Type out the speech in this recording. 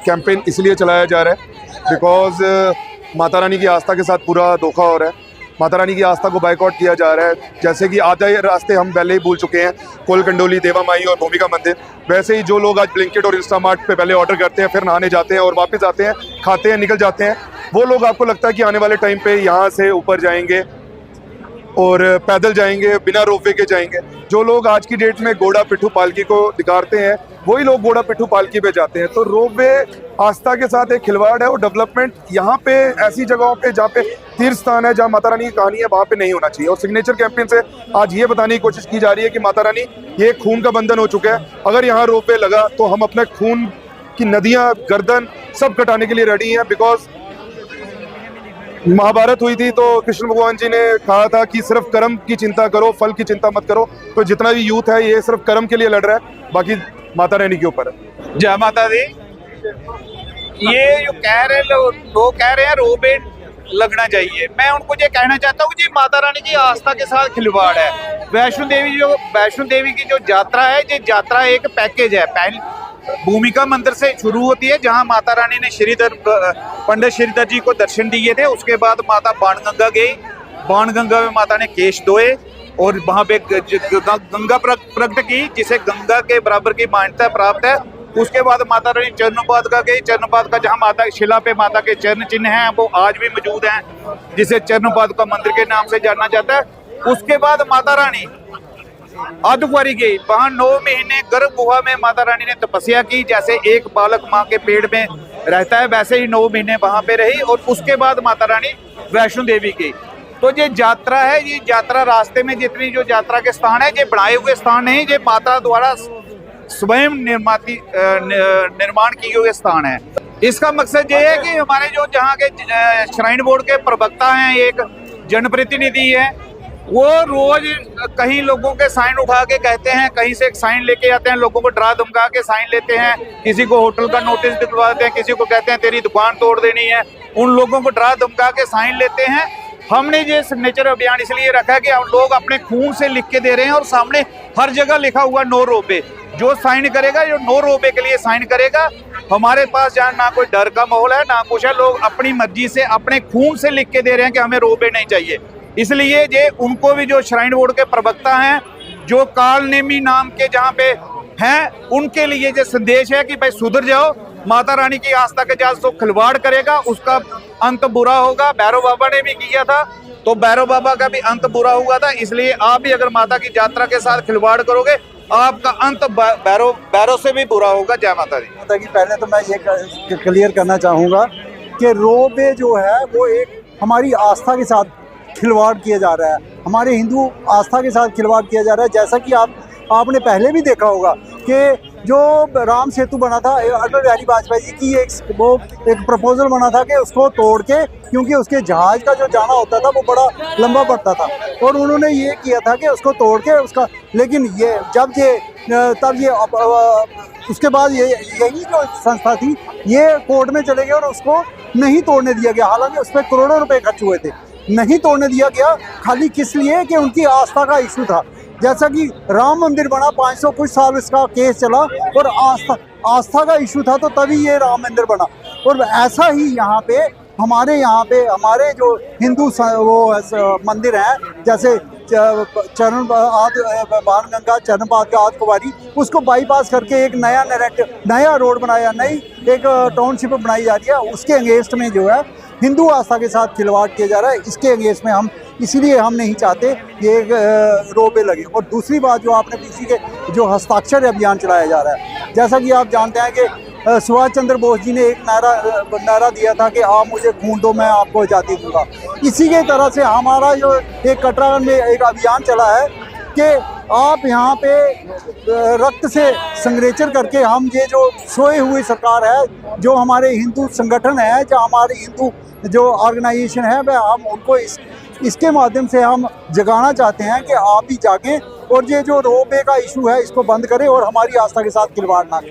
Campaign इसलिए चलाया जा रहा है बिकॉज माता रानी की आस्था के साथ पूरा धोखा हो रहा है। माता रानी की आस्था को बाइकआउट किया जा रहा है। जैसे कि आधे रास्ते हम पहले ही भूल चुके हैं, कोल कंडोली, देवा माई और भूमिका मंदिर। वैसे ही जो लोग आज ब्लिंकिट और इंस्टामार्ट पे पहले ऑर्डर करते हैं, फिर नहाने जाते हैं और वापस आते हैं, खाते हैं, निकल जाते हैं, वो लोग आपको लगता है कि आने वाले टाइम पे यहाँ से ऊपर जाएंगे और पैदल जाएंगे, बिना रोपवे के जाएंगे। जो लोग आज की डेट में घोड़ा पिट्ठू पालकी को दिखाते हैं, वही लोग घोड़ा पिट्ठू पालकी पे जाते हैं। तो रोपवे आस्था के साथ एक खिलवाड़ है और डेवलपमेंट यहाँ पे ऐसी जगहों पे जहाँ पे तीर्थ स्थान है, जहाँ माता रानी की कहानी है, वहाँ पे नहीं होना चाहिए। और सिग्नेचर कैंपेन से आज ये बताने की कोशिश की जा रही है कि माता रानी, ये खून का बंधन हो चुका है। अगर यहाँ रोपवे लगा तो हम अपने खून की नदियाँ, गर्दन सब कटाने के लिए रेडी हैं। बिकॉज महाभारत हुई थी तो कृष्ण भगवान जी ने कहा था कि सिर्फ कर्म की चिंता करो, फल की चिंता मत करो। तो जितना भी यूथ है ये सिर्फ कर्म के लिए लड़ रहा है, बाकी माता रानी के ऊपर है। जय माता दी। ये जो कह रहे लोग कह रहे हैं रोपवे लगना चाहिए, मैं उनको ये कहना चाहता हूँ कि माता रानी की आस्था के साथ खिलवाड़ है। वैष्णो देवी की जो यात्रा है, ये यात्रा एक पैकेज है। पहले भूमिका मंदिर से शुरू होती है, जहां माता रानी ने पंडित श्रीधर जी को दर्शन दिए थे। उसके बाद माता बाणगंगा गई, बाणगंगा में माता ने केश धोए और वहां पे गंगा प्रकट की, जिसे गंगा के बराबर की मान्यता प्राप्त है। उसके बाद माता रानी चरणपादुका गई। चरणपादुका जहां माता शिला पे माता के चरण चिन्ह हैं, वो आज भी मौजूद हैं, जिसे चरणपादुका मंदिर के नाम से जाना जाता है। उसके बाद माता रानी अर्धकुंवारी गई, वहां 9 महीने गर्भ गुहा में माता रानी ने तपस्या की। जैसे एक बालक माँ के पेट में रहता है, वैसे ही 9 महीने वहां पे रही। और उसके बाद माता रानी वैष्णो देवी गई। तो ये यात्रा है, ये यात्रा रास्ते में जितनी जो यात्रा के स्थान है, ये बनाए हुए स्थान नहीं, ये माता द्वारा स्वयं निर्माण किए हुए स्थान है। इसका मकसद ये है कि हमारे जो जहाँ के श्राइन बोर्ड के प्रवक्ता हैं, एक जनप्रतिनिधि है, वो रोज कहीं लोगों के साइन उठा के कहते हैं, कहीं से एक साइन लेके आते हैं, लोगों को डरा धमका के साइन लेते हैं, किसी को होटल का नोटिस दिलवा देते हैं, किसी को कहते हैं तेरी दुकान तोड़ देनी है, उन लोगों को डरा धमका के साइन लेते हैं। हमने ये सिग्नेचर अभियान इसलिए रखा है कि हम लोग अपने खून से लिख के दे रहे हैं और सामने हर जगह लिखा हुआ नो रोपवे। जो साइन करेगा, जो नो रोपवे के लिए साइन करेगा, हमारे पास जहाँ ना कोई डर का माहौल है, ना कुछ है, लोग अपनी मर्जी से अपने खून से लिख के दे रहे हैं कि हमें रोपवे नहीं चाहिए। इसलिए ये उनको भी जो श्राइन बोर्ड के प्रवक्ता हैं, जो कालनेमी नाम के जहाँ पे हैं, उनके लिए ये संदेश है कि भाई सुधर जाओ। माता रानी की आस्था के साथ जो खिलवाड़ करेगा उसका अंत बुरा होगा। भैरव बाबा ने भी किया था, तो भैरव बाबा का भी अंत बुरा हुआ था। इसलिए आप भी अगर माता की यात्रा के साथ खिलवाड़ करोगे, आपका अंत भैरव से भी बुरा होगा। जय माता दी। माता की पहले तो मैं ये क्लियर करना चाहूँगा कि रोपवे जो है वो एक हमारी आस्था के साथ खिलवाड़ किया जा रहा है, हमारे हिंदू आस्था के साथ खिलवाड़ किया जा रहा है। जैसा कि आपने पहले भी देखा होगा कि जो राम सेतु बना था, अटल बिहारी वाजपेयी जी की एक प्रपोजल बना था कि उसको तोड़ के, क्योंकि उसके जहाज का जो जाना होता था वो बड़ा लंबा पड़ता था, और उन्होंने ये किया था कि उसको तोड़ के उसका, लेकिन उसके बाद यही जो संस्था थी ये कोर्ट में चले गए और उसको नहीं तोड़ने दिया गया। हालांकि उस पर करोड़ों रुपए खर्च हुए थे, नहीं तोड़ने दिया गया। खाली किस लिए कि उनकी आस्था का इशू था। जैसा कि राम मंदिर बना, 500 कुछ साल इसका केस चला और आस्था का इशू था, तो तभी ये राम मंदिर बना। और ऐसा ही यहाँ पे हमारे जो हिंदू मंदिर हैं, जैसे बाणगंगा, चरणपादुका, अर्धकुंवारी, उसको बाईपास करके एक नया रोड बनाया, नई एक टाउनशिप बनाई जा रही है। उसके अगेंस्ट में जो है हिंदू आस्था के साथ खिलवाड़ किया जा रहा है। इसके अगेंस्ट में इसीलिए हम नहीं चाहते ये रोपवे लगे। और दूसरी बात, जो आपने पीछे के जो हस्ताक्षर अभियान चलाया जा रहा है, जैसा कि आप जानते हैं कि सुभाष चंद्र बोस जी ने एक नारा दिया था कि आप मुझे खून दो, मैं आपको आज़ादी दूंगा। इसी के तरह से हमारा जो एक कटरागढ़ में एक अभियान चला है कि आप यहाँ पे रक्त से संग्रेचर करके, हम ये जो सोए हुई सरकार है, जो हमारे हिंदू संगठन है, जो हमारे हिंदू जो ऑर्गेनाइजेशन है, वह हम उनको इसके माध्यम से हम जगाना चाहते हैं कि आप भी जागें और ये जो रोपवे का इशू है इसको बंद करें और हमारी आस्था के साथ खिलवाड़ ना करें।